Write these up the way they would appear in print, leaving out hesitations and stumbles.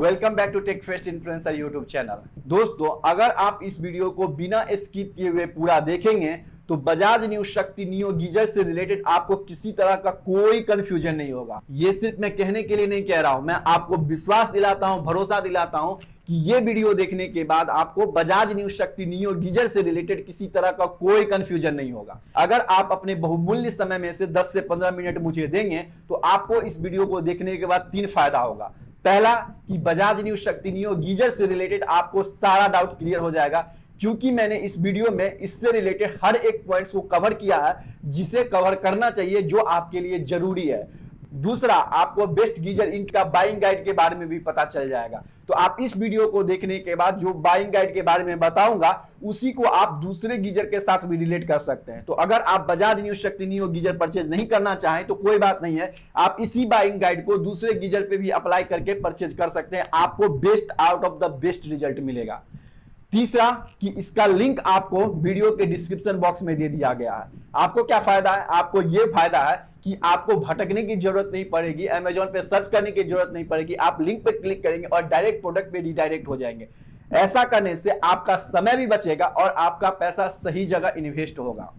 Welcome back to tech fest influencer YouTube channel. दोस्तों, अगर आप इस वीडियो को बिना स्किप किए हुए पूरा देखेंगे तो Bajaj new Shakti neo geyser से रिलेटेड आपको किसी तरह का कोई कंफ्यूजन नहीं होगा। ये सिर्फ मैं कहने के लिए नहीं कह रहा हूं, मैं आपको विश्वास दिलाता हूं, भरोसा दिलाता हूं कि ये वीडियो देखने के बाद आपको Bajaj new Shakti neo geyser से रिलेटेड किसी तरह का कोई कंफ्यूजन नहीं होगा। अगर आप अपने बहुमूल्य समय में से 10 से 15 मिनट मुझे देंगे तो आपको इस वीडियो को देखने के बाद 3 फायदा होगा। पहला कि Bajaj new Shakti neo geyser से रिलेटेड आपको सारा डाउट क्लियर हो जाएगा, क्योंकि मैंने इस वीडियो में इससे रिलेटेड हर एक पॉइंट्स को कवर किया है जिसे कवर करना चाहिए, जो आपके लिए जरूरी है। दूसरा, आपको बेस्ट गीजर इंक का बाइंग गाइड के बारे में भी पता चल जाएगा। तो आप इस वीडियो को देखने के बाद जो बाइंग गाइड के बारे में बताऊंगा उसी को आप दूसरे गीजर के साथ भी रिलेट कर सकते हैं। तो अगर आप Bajaj new Shakti neo geyser purchase नहीं करना चाहें तो कोई बात नहीं है, आप इसी बाइंग गाइड को दूसरे गीजर पे भी अप्लाई करके परचेज कर सकते हैं। आपको best out of the best result मिलेगा। तीसरा कि इसका लिंक आपको वीडियो के डिस्क्रिप्शन बॉक्स में दे दिया गया है। आपको क्या फायदा है? आपको यह फायदा है कि आपको भटकने की जरूरत नहीं पड़ेगी, अमेजोन पे सर्च करने की जरूरत नहीं पड़ेगी। आप लिंक पे क्लिक करेंगे और डायरेक्ट प्रोडक्ट पे रिडायरेक्ट हो जाएंगे। ऐसा करने से आपका समय भी बचेगा और आपका पैसा सही जगह इन्वेस्ट होगा।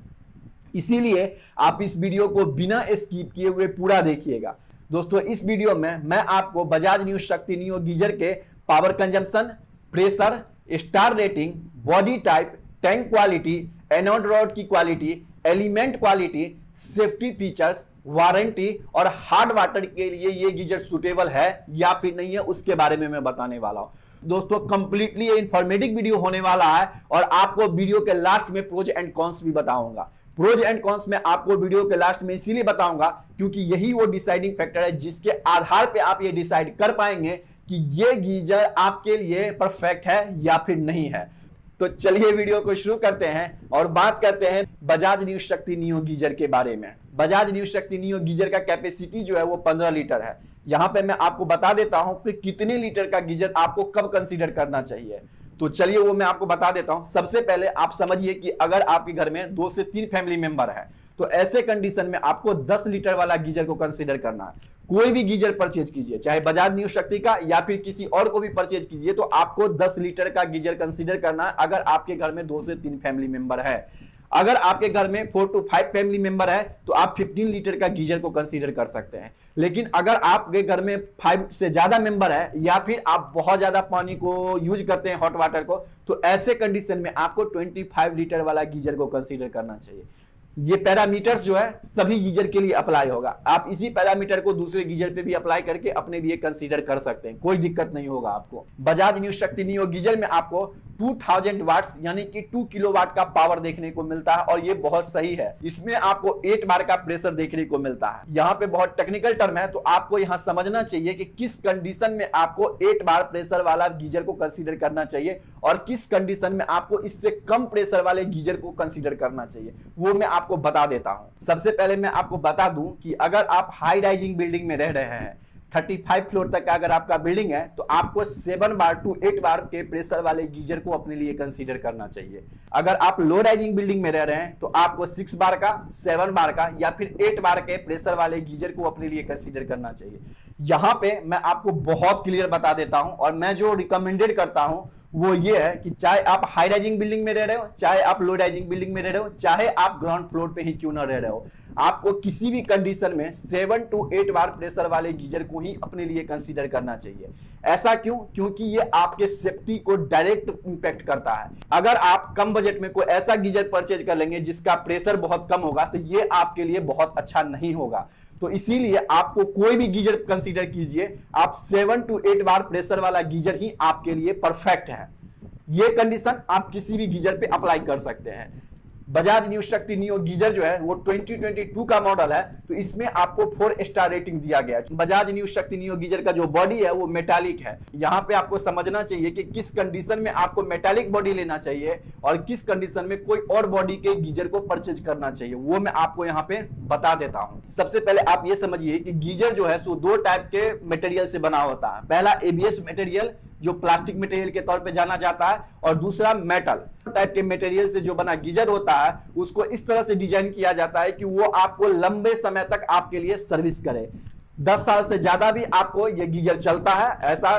इसीलिए आप इस वीडियो को बिना स्किप किए हुए पूरा देखिएगा। दोस्तों, इस वीडियो में मैं आपको Bajaj new Shakti neo geyser के power consumption, pressure, star rating, body type, tank quality, anode rod की quality, element quality, safety features, warranty और हार्ड वाटर के लिए ये गीजर सुटेबल है या फिर नहीं है उसके बारे में मैं बताने वाला हूं। दोस्तों, कंप्लीटली ये इंफॉर्मेटिव वीडियो होने वाला है और आपको वीडियो के लास्ट में प्रोज एंड कॉन्स भी बताऊंगा। प्रोज एंड कॉन्स में आपको वीडियो के लास्ट में इसीलिए बताऊंगा क्योंकि यही वो डिसाइडिंग फैक्टर है जिसके आधार पे आप ये डिसाइड कर पाएंगे कि ये गीजर आपके लिए परफेक्ट है या फिर नहीं है। तो चलिए वीडियो को शुरू करते हैं और बात करते हैं Bajaj new Shakti neo geyser के बारे में। Bajaj new Shakti neo geyser का कैपेसिटी जो है वो 15 लीटर है। यहां पे मैं आपको बता देता हूं कि कितने लीटर का गीजर आपको कब कंसीडर करना चाहिए। तो चलिए वो मैं आपको बता देता हूं। सबसे पहले आप समझिए कि अगर आपके घर में 2 से 3 फैमिली मेंबर है तो ऐसे कंडीशन में आपको 10 लीटर वाला गीजर को कंसीडर करना है। कोई भी गीजर परचेज कीजिए, चाहे बजाज न्यू शक्ति का या फिर किसी और को भी परचेज कीजिए, तो आपको 10 लीटर का गीजर कंसीडर करना है अगर आपके घर में 2 से 3 फैमिली मेंबर है। अगर आपके घर में 4 to 5 फैमिली मेंबर है तो आप 15 लीटर का गीजर को कंसीडर कर सकते हैं। लेकिन अगर आपके घर में 5 से ज्यादा मेंबर है या फिर आप बहुत ज्यादा पानी को यूज करते हैं, हॉट वाटर को, तो ऐसे कंडीशन में आपको 25 लीटर वाला गीजर को कंसीडर करना चाहिए। ये पैरामीटर जो है सभी गीजर के लिए अप्लाई होगा। आप इसी पैरामीटर को दूसरे गीजर पे भी अप्लाई करके अपने लिए कंसीडर कर सकते हैं, कोई दिक्कत नहीं होगा आपको। Bajaj new Shakti neo geyser में आपको 2000 वाट्स यानी कि 2 किलोवाट का पावर देखने को मिलता है और ये बहुत सही है। इसमें आपको 8 बार का प्रेशर देखने को मिलता है। यहाँ पे बहुत टेक्निकल टर्म है तो आपको यहाँ समझना चाहिए कि किस कंडीशन में आपको 8 बार प्रेशर वाला गीजर को कंसीडर करना चाहिए और किस कंडीशन में आपको इससे कम प्रेशर वाले गीजर को कंसीडर करना चाहिए, वो मैं आपको बता देता हूं। सबसे पहले मैं आपको बता दूं कि अगर आप हाई राइजिंग बिल्डिंग में रह रहे हैं, 35 फ्लोर तक का अगर आपका बिल्डिंग है तो आपको 7 बार टू 8 बार के प्रेशर वाले गीजर को अपने लिए कंसीडर करना चाहिए। अगर आप लो राइजिंग बिल्डिंग में रह रहे हैं तो आपको 6 बार का, 7 बार का या फिर 8 बार के प्रेशर वाले गीजर को अपने लिए कंसीडर करना चाहिए। यहां पे मैं आपको बहुत क्लियर बता देता हूं और मैं जो रिकमेंडेड करता हूं वो ये है कि चाहे आप हाई राइजिंग बिल्डिंग में रह रहे हो, चाहे आप लो राइजिंग बिल्डिंग में रह रहे हो, चाहे आप ग्राउंड फ्लोर पे ही क्यों ना रह रहे हो, आपको किसी भी कंडीशन में 7 to 8 बार प्रेशर वाले गीजर को ही अपने लिए कंसीडर करना चाहिए। ऐसा क्यों? क्योंकि ये आपके सेफ्टी को डायरेक्ट इंपैक्ट करता है। अगर आप कम बजट में कोई ऐसा गीजर परचेज कर लेंगे जिसका प्रेशर बहुत कम होगा तो ये आपके लिए बहुत अच्छा नहीं होगा। तो इसीलिए आपको कोई भी गीजर कंसीडर कीजिए, आप 7 to 8 बार प्रेशर वाला गीजर ही आपके लिए परफेक्ट है। ये कंडीशन आप किसी भी गीजर पे अप्लाई कर सकते हैं। Bajaj new Shakti neo geyser जो है वो 2022 का मॉडल है तो इसमें आपको 4 स्टार रेटिंग दिया गया है। Bajaj new Shakti neo geyser का जो बॉडी है वो मेटालिक है। यहाँ पे आपको समझना चाहिए कि किस कंडीशन में आपको मेटालिक बॉडी लेना चाहिए और किस कंडीशन में कोई और बॉडी के गीजर को परचेज करना चाहिए, वो मैं आपको यहाँ पे बता देता हूँ। सबसे पहले आप ये समझिए कि गीजर जो है सो 2 टाइप के मटेरियल से बना होता है। पहला एबीएस मटेरियल जो प्लास्टिक मटेरियल के तौर पे जाना जाता है और दूसरा मेटल टाइप के मटेरियल से जो बना गीजर होता है उसको इस तरह से डिजाइन किया जाता है कि वो आपको लंबे समय तक आपके लिए सर्विस करे। 10 साल से ज्यादा भी आपको ये गीजर चलता है, ऐसा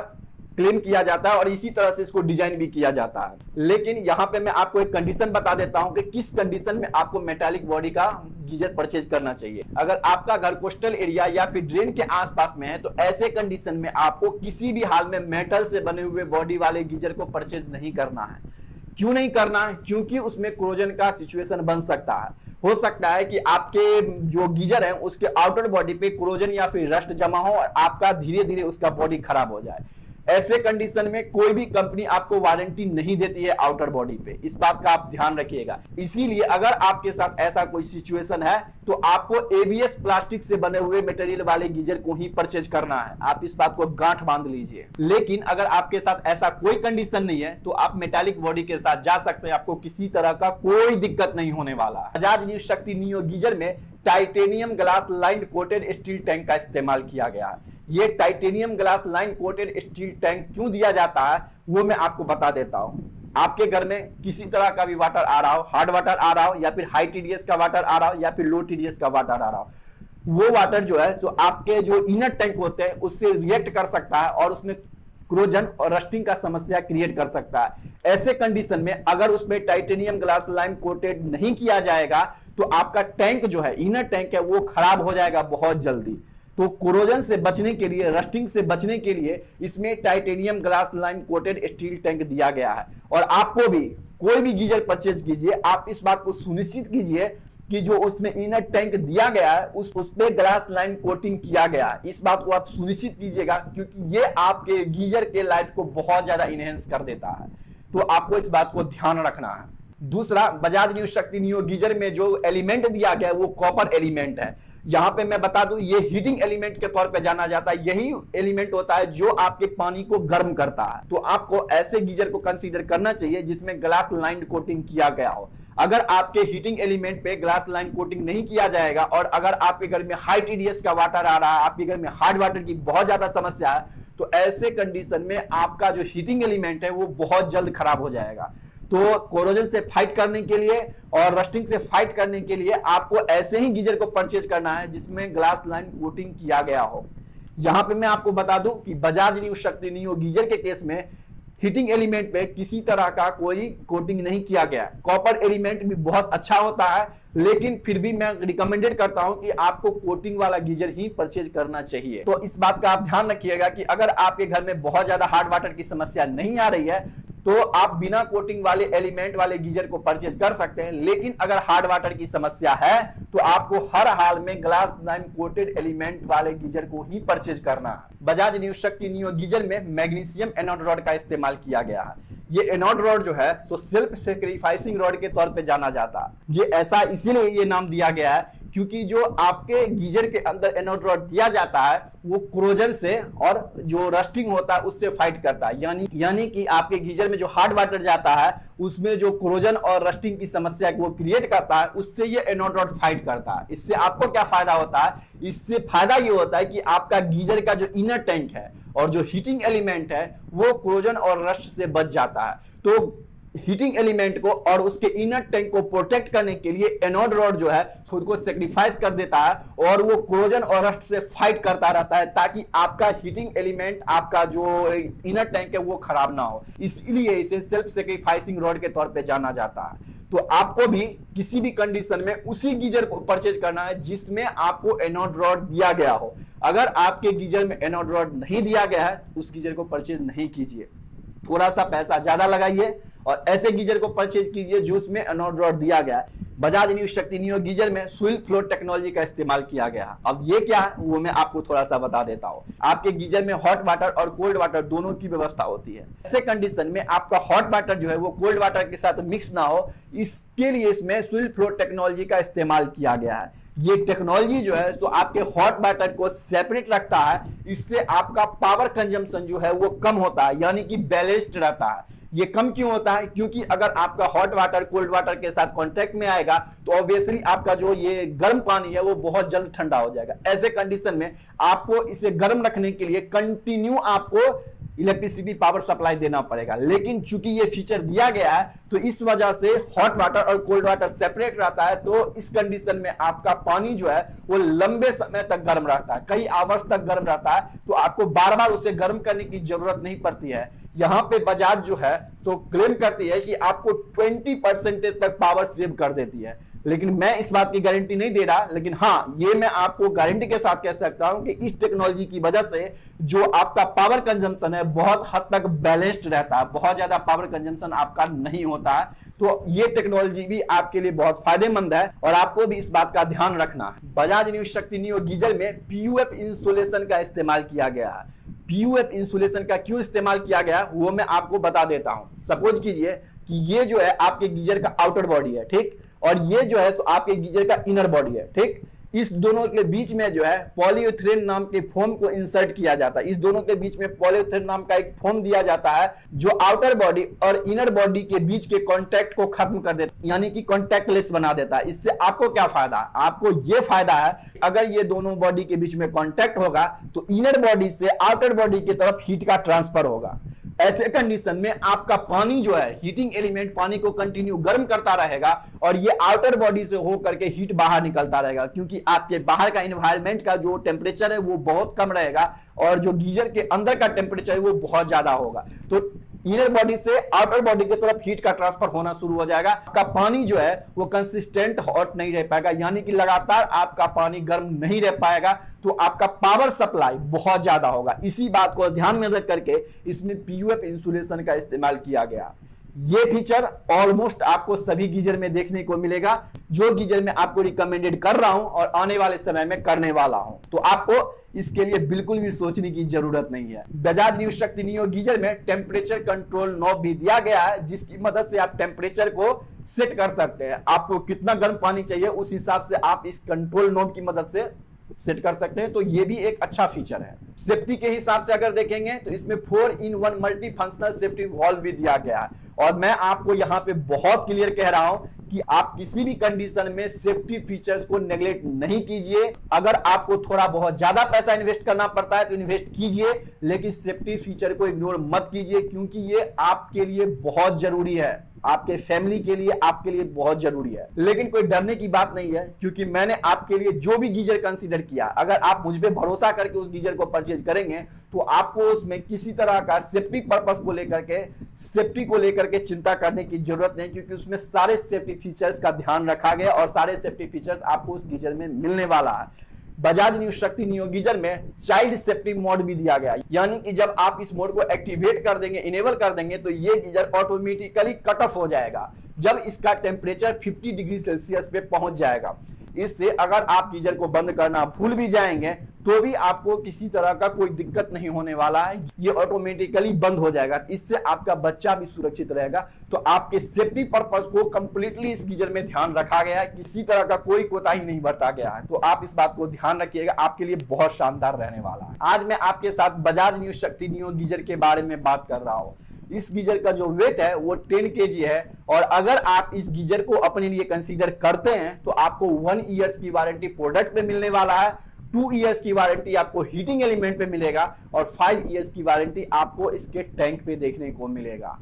क्लेम किया जाता है और इसी तरह से इसको डिजाइन भी किया जाता है। लेकिन यहाँ पे मैं आपको एक कंडीशन बता देता हूँ कि किस कंडीशन में आपको मेटालिक बॉडी का गीजर परचेज करना चाहिए। अगर आपका घर कोस्टल एरिया या फिर ड्रेन के आसपास में है तो ऐसे कंडीशन में आपको किसी भी हाल में मेटल से बने हुए बॉडी वाले गीजर को परचेज नहीं करना है। क्यों नहीं करना है? क्योंकि उसमें क्रोजन का सिचुएशन बन सकता है। हो सकता है कि आपके जो गीजर है उसके आउटर बॉडी पे क्रोजन या फिर रस्ट जमा हो और आपका धीरे धीरे उसका बॉडी खराब हो जाए। ऐसे कंडीशन में कोई भी कंपनी आपको वारंटी नहीं देती है आउटर बॉडी पे, इस बात का आप ध्यान रखिएगा। इसीलिए अगर आपके साथ ऐसा कोई सिचुएशन है तो आपको एबीएस प्लास्टिक से बने हुए मटेरियल वाले गीजर को ही परचेज करना है। आप इस बात को गांठ बांध लीजिए। लेकिन अगर आपके साथ ऐसा कोई कंडीशन नहीं है तो आप मेटालिक बॉडी के साथ जा सकते हैं, आपको किसी तरह का कोई दिक्कत नहीं होने वाला। Bajaj new Shakti neo geyser में titanium glass line coated steel tank का इस्तेमाल किया गया है। ये titanium glass line coated steel tank क्यों दिया जाता है वो मैं आपको बता देता हूं। आपके घर में किसी तरह का भी वाटर आ रहा हो, हार्ड वाटर आ रहा हो या फिर हाई टीडीएस का वाटर आ रहा हो या फिर लो टीडीएस का वाटर आ रहा हो, वो वाटर जो है तो आपके जो इनर टैंक होते हैं उससे रिएक्ट कर सकता है और उसमें क्रोजन और रस्टिंग का समस्या क्रिएट कर सकता है। ऐसे कंडीशन में अगर उसमें टाइटेनियम ग्लास लाइन कोटेड नहीं किया जाएगा तो आपका टैंक जो है, इनर टैंक है, वो खराब हो जाएगा बहुत जल्दी। तो कोरोजन से बचने के लिए, रस्टिंग से बचने के लिए इसमें titanium glass line coated steel tank दिया गया है। और आपको भी कोई भी गीजर परचेज कीजिए, आप इस बात को सुनिश्चित कीजिए कि जो उसमें इनर टैंक दिया गया है उसपे ग्लास लाइन कोटिंग किया गया है। इस बात को आप सुनिश्चित कीजिएगा क्योंकि ये आपके गीजर के लाइट को बहुत ज्यादा इनहेंस कर देता है। तो आपको इस बात को ध्यान रखना है। दूसरा, Bajaj new Shakti neo geyser में जो एलिमेंट दिया गया है वो कॉपर एलिमेंट है। यहाँ पे मैं बता दूं ये हीटिंग एलिमेंट के तौर पे जाना जाता है। यही एलिमेंट होता है जो आपके पानी को गर्म करता है। तो आपको ऐसे गीजर को कंसीडर करना चाहिए जिसमें ग्लास लाइन कोटिंग किया गया हो। अगर आपके हीटिंग एलिमेंट पे ग्लास लाइन कोटिंग नहीं किया जाएगा और अगर आपके घर में हाई टीडीएस का वाटर आ रहा है, आपके घर में हार्ड वाटर की बहुत ज्यादा समस्या है, तो ऐसे कंडीशन में आपका जो हीटिंग एलिमेंट है वो बहुत जल्द खराब हो जाएगा। तो कोरोजन से फाइट करने के लिए और रस्टिंग से फाइट करने के लिए आपको ऐसे ही गीजर को परचेज करना है जिसमें ग्लास लाइन कोटिंग किया गया हो। यहां पे मैं आपको बता दूं कि Bajaj new Shakti neo geyser के केस में हीटिंग एलिमेंट पे किसी तरह का कोई कोटिंग नहीं किया गया। कॉपर एलिमेंट भी बहुत अच्छा होता है लेकिन फिर भी मैं रिकमेंडेड करता हूं कि आपको कोटिंग वाला गीजर ही परचेज करना चाहिए। तो इस बात का आप ध्यान रखिएगा कि अगर आपके घर में बहुत ज्यादा हार्ड वाटर की समस्या नहीं आ रही है तो आप बिना कोटिंग वाले एलिमेंट वाले गीजर को परचेज कर सकते हैं। लेकिन अगर हार्ड वाटर की समस्या है तो आपको हर हाल में ग्लास लाइन कोटेड एलिमेंट वाले गीजर को ही परचेज करना है। Bajaj new Shakti neo geyser में मैग्नीशियम एनोड रॉड का इस्तेमाल किया गया है। ये एनोड रॉड जो है तो सेल्फ सैक्रिफाइसिंग रॉड के तौर पे जाना जाता है। ये ऐसा इसीलिए ये नाम दिया गया है क्योंकि जो आपके गीजर के अंदर एनोड रॉड दिया जाता है वो क्रोजन से और जो रस्टिंग होता है उससे फाइट करता है। यानी कि आपके गीजर में जो हार्ड वाटर जाता है उसमें जो क्रोजन और रस्टिंग की समस्या को क्रिएट करता है उससे ये एनोड रॉड फाइट करता है। इससे आपको क्या फायदा होता है? इससे फायदा ये होता है कि आपका गीजर का जो इनर टैंक है और जो हीटिंग एलिमेंट है वो क्रोजन और रस्ट से बच जाता है। तो हीटिंग एलिमेंट को और उसके इनर टैंक को प्रोटेक्ट करने के लिए एनोड रॉड जो है खुद को सेक्रीफाइस कर देता है और वो क्रोजन और रस्ट से फाइट करता रहता है ताकि आपका हीटिंग एलिमेंट, आपका जो इनर टैंक है वो खराब ना हो। इसलिए इसे सेल्फ सेक्रीफाइसिंग रॉड के तौर पे जाना जाता है। तो आपको भी किसी भी कंडीशन में उसी गीजर को परचेज करना है जिसमें आपको एनोड रॉड दिया गया हो। अगर आपके गीजर में एनोड रॉड नहीं दिया गया है उस गीजर को परचेज नहीं कीजिए। थोड़ा सा पैसा ज्यादा लगाइए और ऐसे गीजर को परचेज कीजिए जो उसमें एनोड रॉड दिया गया है। Bajaj new Shakti neo geyser में स्विल फ्लो टेक्नोलॉजी का इस्तेमाल किया गया है। अब ये क्या है वो मैं आपको थोड़ा सा बता देता हूँ। आपके गीजर में हॉट वाटर और कोल्ड वाटर दोनों की व्यवस्था होती है। ऐसे कंडीशन में आपका हॉट वाटर जो है वो कोल्ड वाटर के साथ मिक्स ना हो, इसके लिए इसमें स्विल फ्लो टेक्नोलॉजी का इस्तेमाल किया गया है। ये टेक्नोलॉजी जो है तो आपके हॉट वाटर को सेपरेट रखता है। इससे आपका पावर कंजम्पशन जो है वो कम होता है, यानी कि बैलेंस्ड रहता है। ये कम क्यों होता है? क्योंकि अगर आपका हॉट वाटर कोल्ड वाटर के साथ कांटेक्ट में आएगा तो ऑब्वियसली आपका जो ये गर्म पानी है वो बहुत जल्द ठंडा हो जाएगा। ऐसे कंडीशन में आपको इसे गर्म रखने के लिए कंटिन्यू आपको इलेक्ट्रिसिटी पावर सप्लाई देना पड़ेगा। लेकिन चूंकि ये फीचर दिया गया है तो इस वजह से हॉट वाटर और कोल्ड वाटर सेपरेट रहता है, तो इस कंडीशन में आपका पानी जो है वो लंबे समय तक गर्म रहता है, कई आवर्स तक गर्म रहता है, तो आपको बार बार उसे गर्म करने की जरूरत नहीं पड़ती है। यहां पे बजाज जो है तो क्लेम करती है कि आपको 20% तक पावर सेव कर देती है, लेकिन मैं इस बात की गारंटी नहीं दे रहा। लेकिन हाँ, ये मैं आपको गारंटी के साथ कह सकता हूं कि इस टेक्नोलॉजी की वजह से जो आपका पावर कंजम्पशन है बहुत हद तक बैलेंस्ड रहता है, बहुत ज्यादा पावर कंजम्पशन आपका नहीं होता है। तो ये टेक्नोलॉजी भी आपके लिए बहुत फायदेमंद है और आपको भी इस बात का ध्यान रखना है। Bajaj new Shakti neo geyser में पीयूएफ इंसुलेशन का इस्तेमाल किया गया है। पीयूएफ इंसुलेशन का क्यों इस्तेमाल किया गया वो मैं आपको बता देता हूं। सपोज कीजिए कि ये जो है आपके गीजर का आउटर बॉडी है, ठीक, और ये जो है तो आपके गीजर का इनर बॉडी है, ठीक। इस दोनों के बीच में जो है पॉलीयूरेथेन नाम के फोम को इंसर्ट किया जाता है। इस दोनों के बीच में पॉलीयूरेथेन नाम का एक फोम दिया जाता है जो आउटर बॉडी और इनर बॉडी के बीच के कांटेक्ट को खत्म कर देता है, यानी कि कांटेक्टलेस बना देता है। इससे आपको क्या फायदा है? आपको ये फायदा है अगर ये दोनों बॉडी के बीच में कांटेक्ट होगा तो इनर बॉडी से आउटर बॉडी की तरफ हीट का ट्रांसफर होगा। ऐसे कंडीशन में आपका पानी जो है, हीटिंग एलिमेंट पानी को कंटिन्यू गर्म करता रहेगा और ये आउटर बॉडी से होकर के हीट बाहर निकलता रहेगा, क्योंकि आपके बाहर का एनवायरनमेंट का जो टेम्परेचर है वो बहुत कम रहेगा और जो गीजर के अंदर का टेम्परेचर है वो बहुत ज्यादा होगा। तो इनर बॉडी से आउटर बॉडी की तरफ हीट का ट्रांसफर होना शुरू हो जाएगा। आपका पानी जो है वो कंसिस्टेंट हॉट नहीं रह पाएगा, यानी कि लगातार आपका पानी गर्म नहीं रह पाएगा, तो आपका पावर सप्लाई बहुत ज्यादा होगा। इसी बात को ध्यान में रख करके इसमें पीयूएफ इंसुलेशन का इस्तेमाल किया गया। ये फीचर ऑलमोस्ट आपको सभी गीजर में देखने को मिलेगा, जो गीजर में आपको रिकमेंडेड कर रहा हूं और आने वाले समय में करने वाला हूं। तो आपको इसके लिए बिल्कुल भी सोचने की जरूरत नहीं है। Bajaj new Shakti neo geyser में टेम्परेचर कंट्रोल नॉब भी दिया गया है, जिसकी मदद से आप टेम्परेचर को सेट कर सकते हैं। आपको कितना गर्म पानी चाहिए उस हिसाब से आप इस कंट्रोल नॉब की मदद से सेट कर सकते हैं। तो ये भी एक अच्छा फीचर है। सेफ्टी के हिसाब से अगर देखेंगे तो इसमें 4-in-1 multi functional safety valve भी दिया गया है और मैं आपको यहाँ पे बहुत क्लियर कह रहा हूं कि आप किसी भी कंडीशन में सेफ्टी फीचर्स को नेग्लेक्ट नहीं कीजिए। अगर आपको थोड़ा बहुत ज्यादा पैसा इन्वेस्ट करना पड़ता है तो इन्वेस्ट कीजिए, लेकिन सेफ्टी फीचर को इग्नोर मत कीजिए, क्योंकि ये आपके लिए बहुत जरूरी है, आपके फैमिली के लिए, आपके लिए बहुत जरूरी है। लेकिन कोई डरने की बात नहीं है, क्योंकि मैंने आपके लिए जो भी गीजर कंसीडर किया, अगर आप मुझ पे भरोसा करके उस गीजर को परचेज करेंगे तो आपको उसमें किसी तरह का सेफ्टी पर्पस को लेकर के, सेफ्टी को लेकर के चिंता करने की जरूरत नहीं, क्योंकि उसमें सारे सेफ्टी फीचर्स का ध्यान रखा गया और सारे सेफ्टी फीचर्स आपको उस गीजर में मिलने वाला है। Bajaj new Shakti neo geyser में चाइल्ड सेफ्टी मोड भी दिया गया, यानी कि जब आप इस मोड को एक्टिवेट कर देंगे, इनेबल कर देंगे, तो ये गीजर ऑटोमेटिकली कट ऑफ हो जाएगा जब इसका टेम्परेचर 50 डिग्री सेल्सियस पे पहुंच जाएगा। इससे अगर आप गीजर को बंद करना भूल भी जाएंगे तो भी आपको किसी तरह का कोई दिक्कत नहीं होने वाला है, ये ऑटोमेटिकली बंद हो जाएगा। इससे आपका बच्चा भी सुरक्षित रहेगा। तो आपके सेफ्टी पर्पस को कंप्लीटली इस गीजर में ध्यान रखा गया है, किसी तरह का कोई कोताही नहीं बरता गया है। तो आप इस बात को ध्यान रखिएगा, आपके लिए बहुत शानदार रहने वाला है। आज मैं आपके साथ Bajaj new Shakti neo geyser के बारे में बात कर रहा हूँ। इस गीजर का जो वेट है वो 10 kg है और अगर आप इस गीजर को अपने लिए कंसीडर करते हैं तो आपको 1 ईयर्स की वारंटी प्रोडक्ट पे मिलने वाला है, 2 ईयर्स की वारंटी आपको हीटिंग एलिमेंट पे मिलेगा और 5 ईयर्स की वारंटी आपको इसके टैंक पे देखने को मिलेगा।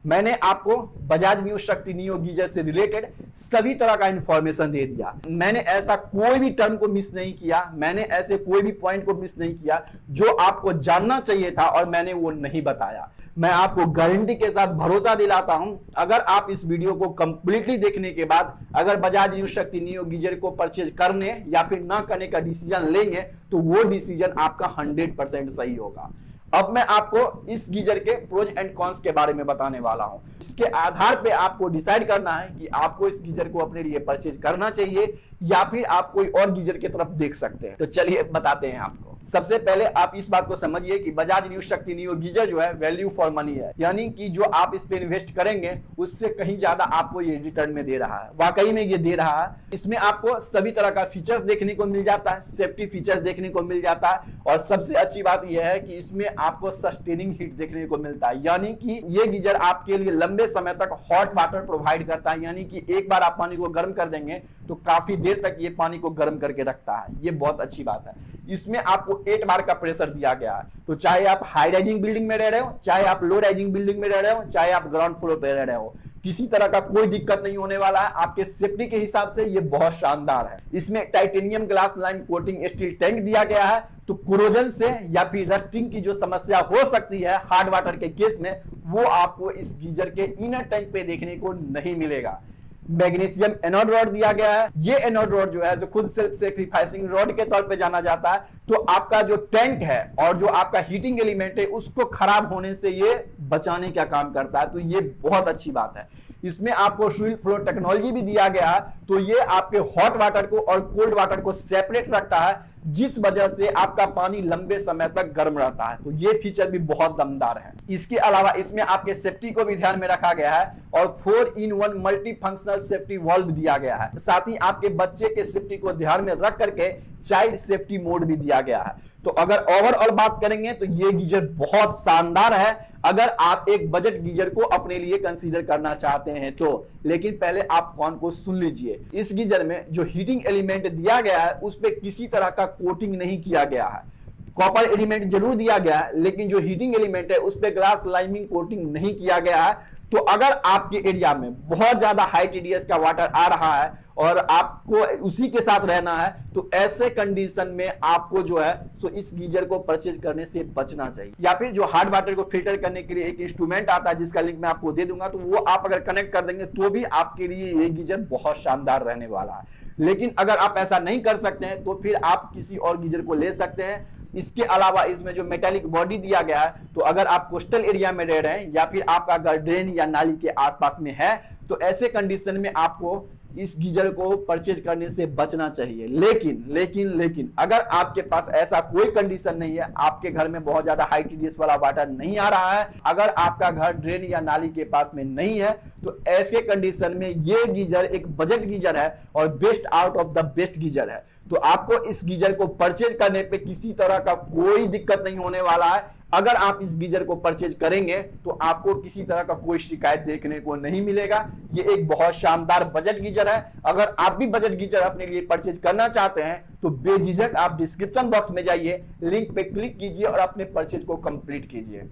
मैंने आपको Bajaj new Shakti neo geyser से रिलेटेड सभी तरह का इंफॉर्मेशन दे दिया। मैंने ऐसा कोई भी टर्म को मिस नहीं किया, मैंने ऐसे कोई भी पॉइंट को मिस नहीं किया जो आपको जानना चाहिए था और मैंने वो नहीं बताया। मैं आपको गारंटी के साथ भरोसा दिलाता हूं, अगर आप इस वीडियो को कंप्लीटली देखने के बाद अगर Bajaj new Shakti neo geyser को परचेज करने या फिर ना करने का डिसीजन लेंगे तो वो डिसीजन आपका 100% सही होगा। अब मैं आपको इस गीजर के प्रोज एंड कॉन्स के बारे में बताने वाला हूं। इसके आधार पे आपको डिसाइड करना है कि आपको इस गीजर को अपने लिए परचेज करना चाहिए या फिर आप कोई और गीजर की तरफ देख सकते हैं। तो चलिए बताते हैं आपको। सबसे पहले आप इस बात को समझिए कि Bajaj new Shakti neo geyser जो है वैल्यू फॉर मनी है, यानी कि जो आप इस पे इन्वेस्ट करेंगे उससे कहीं ज्यादा आपको ये रिटर्न में दे रहा है। वाकई में ये दे रहा है। इसमें आपको सभी तरह का फीचर्स देखने को मिल जाता है, सेफ्टी फीचर्स देखने को मिल जाता है और सबसे अच्छी बात यह है कि इसमें आपको सस्टेनिंग हीट देखने को मिलता है, यानी कि ये गीजर आपके लिए लंबे समय तक हॉट वाटर प्रोवाइड करता है, यानी कि एक बार आप पानी को गर्म कर देंगे तो काफी देर तक ये पानी को गर्म करके रखता है। ये बहुत अच्छी बात है। इसमें आपको 8 बार का प्रेशर दिया गया है। तो चाहे आप हाई राइजिंग बिल्डिंग में रह रहे हो, चाहे आप लो राइजिंग बिल्डिंग में रह रहे हो, चाहे आप ग्राउंड फ्लोर पे रह रहे हो, किसी तरह का कोई दिक्कत नहीं होने वाला है। आपके सेफ्टी के हिसाब से ये बहुत शानदार है। इसमें titanium glass line coating steel tank दिया गया है, तो कोरोजन से या फिर रस्टिंग की जो समस्या हो सकती है हार्ड वाटर के केस में, वो आपको इस गीजर के इनर टैंक पे देखने को नहीं मिलेगा। मैग्नीशियम एनोड रॉड दिया गया है। ये एनोड रॉड जो है जो खुद सेल्फ सैक्रिफाइसिंग रॉड के तौर पे जाना जाता है। तो आपका जो टैंक है और जो आपका हीटिंग एलिमेंट है उसको खराब होने से ये बचाने का काम करता है। तो ये बहुत अच्छी बात है। इसमें आपको फ्यूल फ्लो टेक्नोलॉजी भी दिया गया है, तो ये आपके हॉट वाटर को और कोल्ड वाटर को सेपरेट रखता है, जिस वजह से आपका पानी लंबे समय तक गर्म रहता है। तो ये फीचर भी बहुत दमदार है। इसके अलावा इसमें आपके सेफ्टी को भी ध्यान में रखा गया है और 4-in-1 multi functional safety valve दिया गया है। साथ ही आपके बच्चे के सेफ्टी को ध्यान में रख करके चाइल्ड सेफ्टी मोड भी दिया गया है। तो अगर ओवरऑल बात करेंगे तो ये गीजर बहुत शानदार है अगर आप एक बजट गीजर को अपने लिए कंसीडर करना चाहते हैं तो। लेकिन पहले आप कौन को सुन लीजिए, इस गीजर में जो हीटिंग एलिमेंट दिया गया है उस पे किसी तरह का कोटिंग नहीं किया गया है। कॉपर एलिमेंट जरूर दिया गया है, लेकिन जो हीटिंग एलिमेंट है उस पे ग्लास लाइनिंग कोटिंग नहीं किया गया है। तो अगर आपके एरिया में बहुत ज्यादा हाई टीडीएस का वाटर आ रहा है और आपको उसी के साथ रहना है, तो ऐसे कंडीशन में आपको जो है सो इस गीजर को परचेज करने से बचना चाहिए। या फिर जो हार्ड वाटर को फिल्टर करने के लिए एक इंस्ट्रूमेंट आता है जिसका लिंक मैं आपको दे दूंगा, तो वो आप अगर कनेक्ट कर देंगे तो भी आपके लिए ये गीजर बहुत शानदार रहने वाला है। लेकिन अगर आप ऐसा नहीं कर सकते हैं तो फिर आप किसी और गीजर को ले सकते हैं। इसके अलावा इसमें जो मेटालिक बॉडी दिया गया है, तो अगर आप कोस्टल एरिया में रह रहे हैं या फिर आपका घर ड्रेन या नाली के आसपास में है, तो ऐसे कंडीशन में आपको इस गीजर को परचेज करने से बचना चाहिए। लेकिन अगर आपके पास ऐसा कोई कंडीशन नहीं है, आपके घर में बहुत ज्यादा हाई टीडीएस वाला वाटर नहीं आ रहा है, अगर आपका घर ड्रेन या नाली के पास में नहीं है, तो ऐसे कंडीशन में ये गीजर एक बजट गीजर है और best out of the best geyser है। तो आपको इस गीजर को परचेज करने पे किसी तरह का कोई दिक्कत नहीं होने वाला है। अगर आप इस गीजर को परचेज करेंगे तो आपको किसी तरह का कोई शिकायत देखने को नहीं मिलेगा। ये एक बहुत शानदार बजट गीजर है। अगर आप भी बजट गीजर अपने लिए परचेज करना चाहते हैं तो बेझिझक आप डिस्क्रिप्शन बॉक्स में जाइए, लिंक पे क्लिक कीजिए और अपने परचेज को कंप्लीट कीजिए।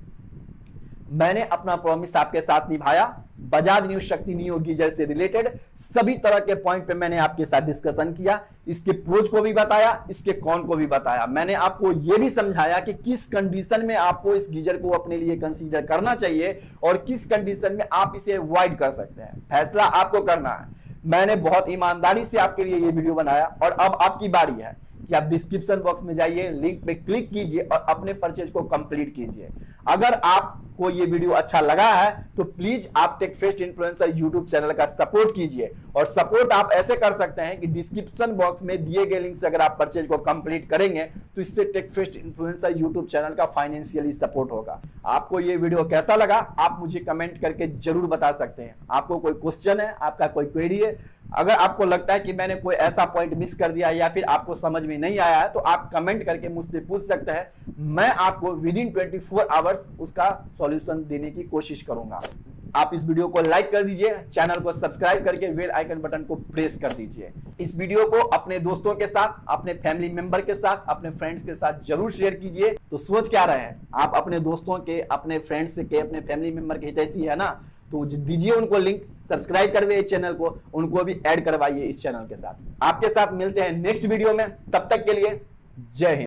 मैंने अपना प्रॉमिस आपके साथ निभाया। Bajaj new Shakti neo geyser से रिलेटेड सभी तरह के पॉइंट पे मैंने आपके साथ डिस्कशन किया, इसके प्रोज को भी बताया, इसके कॉन को भी बताया। मैंने आपको ये भी समझाया कि किस कंडीशन में आपको इस गीजर को अपने लिए कंसीडर करना चाहिए और किस कंडीशन में आप इसे अवॉइड कर सकते हैं। फैसला आपको करना है। मैंने बहुत ईमानदारी से आपके लिए ये वीडियो बनाया और अब आपकी बारी है कि आप डिस्क्रिप्शन बॉक्स में जाइए, लिंक पे क्लिक कीजिए और अपने परचेज को कंप्लीट कीजिए। अगर आपको ये वीडियो अच्छा लगा है तो प्लीज आप टेकफेस्ट इन्फ्लुएंसर यूट्यूब चैनल का सपोर्ट कीजिए। और सपोर्ट आप ऐसे कर सकते हैं कि डिस्क्रिप्शन बॉक्स में दिए गए लिंक से अगर आप परचेज को कंप्लीट करेंगे तो इससे टेकफेस्ट इन्फ्लुएंसर यूट्यूब चैनल का फाइनेंशियली सपोर्ट होगा। आपको ये वीडियो कैसा लगा आप मुझे कमेंट करके जरूर बता सकते हैं। आपको कोई क्वेश्चन है, आपका कोई क्वेरी है, अगर आपको लगता है कि मैंने कोई ऐसा पॉइंट मिस कर दिया या फिर आपको समझ में नहीं आया है, तो आप कमेंट करके मुझसे पूछ सकते हैं। मैं आपको विदिन 24 आवर्स उसका सॉल्यूशन देने की कोशिश करूंगा। आप इस वीडियो को लाइक कर दीजिए, चैनल को सब्सक्राइब करके बेल आइकन बटन को प्रेस कर दीजिए। इस वीडियो को अपने दोस्तों के साथ, अपने फैमिली मेंबर के साथ, अपने फ्रेंड्स के साथ जरूर शेयर कीजिए। तो सोच क्या रहे हैं आप, अपने दोस्तों के, अपने फ्रेंड्स के, अपने फैमिली मेंबर के जैसी है ना, तो दीजिए उनको लिंक, सब्सक्राइब करवाइए इस चैनल को, उनको भी ऐड करवाइए इस चैनल के साथ। आपके साथ मिलते हैं नेक्स्ट वीडियो में, तब तक के लिए जय हिंद।